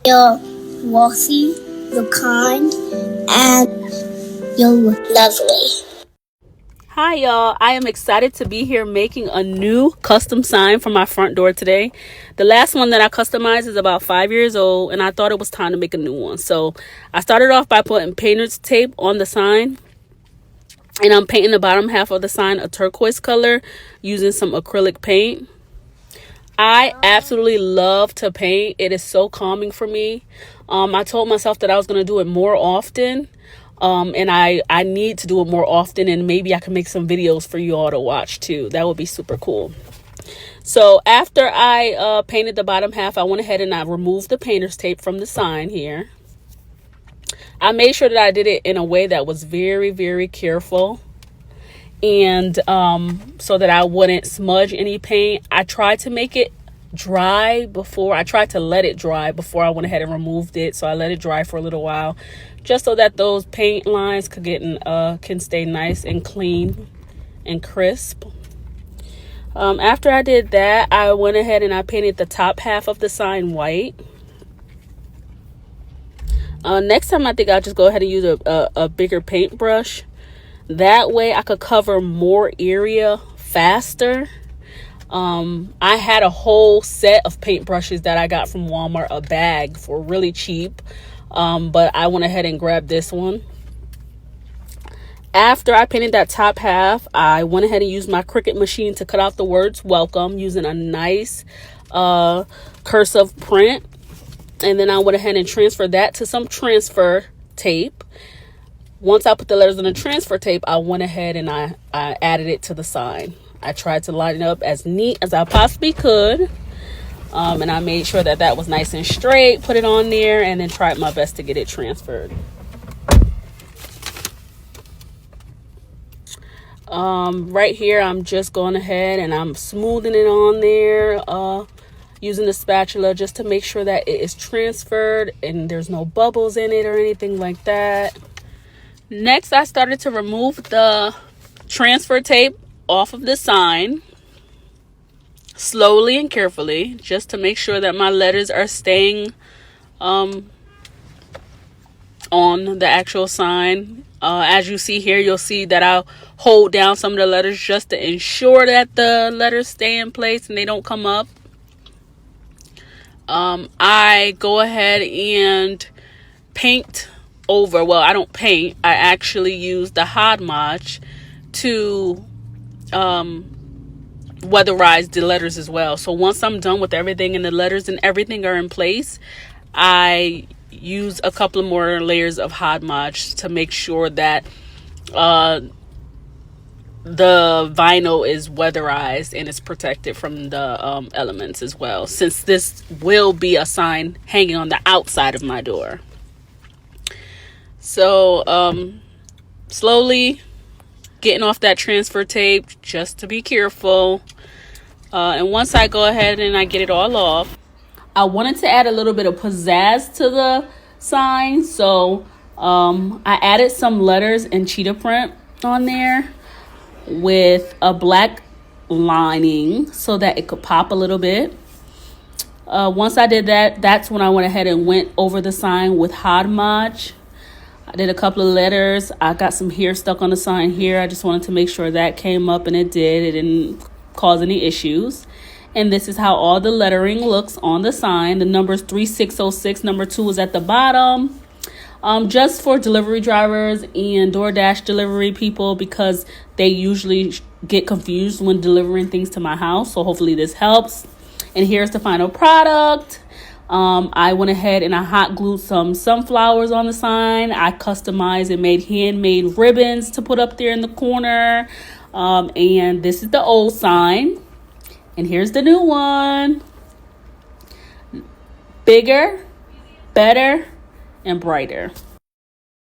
You're wealthy, you're kind, and you're lovely. Hi y'all, I am excited to be here making a new custom sign for my front door today. The last one that I customized is about 5 years old, and I thought it was time to make a new one. So I started off by putting painter's tape on the sign, and I'm painting the bottom half of the sign a turquoise color using some acrylic paint. I absolutely love to paint. It is so calming for me. I told myself that I was going to do it more often. And I need to do it more often, and maybe I can make some videos for you all to watch too. That would be super cool. So after I painted the bottom half, I went ahead and I removed the painter's tape from the sign here. I made sure that I did it in a way that was very, very careful, and so that I wouldn't smudge any paint. I tried to make it dry before. I tried to let it dry before I went ahead and removed it. So I let it dry for a little while, just so that those paint lines can stay nice and clean and crisp. After I did that, I went ahead and I painted the top half of the sign white. Next time, I think I'll just go ahead and use a bigger paintbrush. That way I could cover more area faster. I had a whole set of paintbrushes that I got from Walmart, a bag, for really cheap. But I went ahead and grabbed this one. After I painted that top half, I went ahead and used my Cricut machine to cut out the words welcome using a nice cursive print. And then I went ahead and transferred that to some transfer tape. Once I put the letters on the transfer tape, I went ahead and I added it to the sign. I tried to line it up as neat as I possibly could. And I made sure that that was nice and straight, put it on there, and then tried my best to get it transferred. Right here, I'm just going ahead and I'm smoothing it on there using the spatula just to make sure that it is transferred and there's no bubbles in it or anything like that. Next, I started to remove the transfer tape off of the sign slowly and carefully, just to make sure that my letters are staying on the actual sign. As you see here, you'll see that I'll hold down some of the letters just to ensure that the letters stay in place and they don't come up. I go ahead and paint over. Well, I don't paint. I actually use the Hod Podge to weatherize the letters as well. So once I'm done with everything and the letters and everything are in place, I use a couple of more layers of Hod Podge to make sure that the vinyl is weatherized and it's protected from the elements as well, since this will be a sign hanging on the outside of my door. So slowly getting off that transfer tape just to be careful. And once I go ahead and I get it all off, I wanted to add a little bit of pizzazz to the sign. So I added some letters in cheetah print on there with a black lining so that it could pop a little bit. Once I did that, that's when I went ahead and went over the sign with Hod Podge. I did a couple of letters. I got some hair stuck on the sign here. I just wanted to make sure that came up, and it did. It didn't cause any issues. And this is how all the lettering looks on the sign. The number's 3606. Number 2 is at the bottom. Just for delivery drivers and DoorDash delivery people, because they usually get confused when delivering things to my house. So hopefully this helps. And here's the final product. I went ahead and I hot glued some sunflowers on the sign. I customized and made handmade ribbons to put up there in the corner. And this is the old sign. And here's the new one. Bigger, better, and brighter.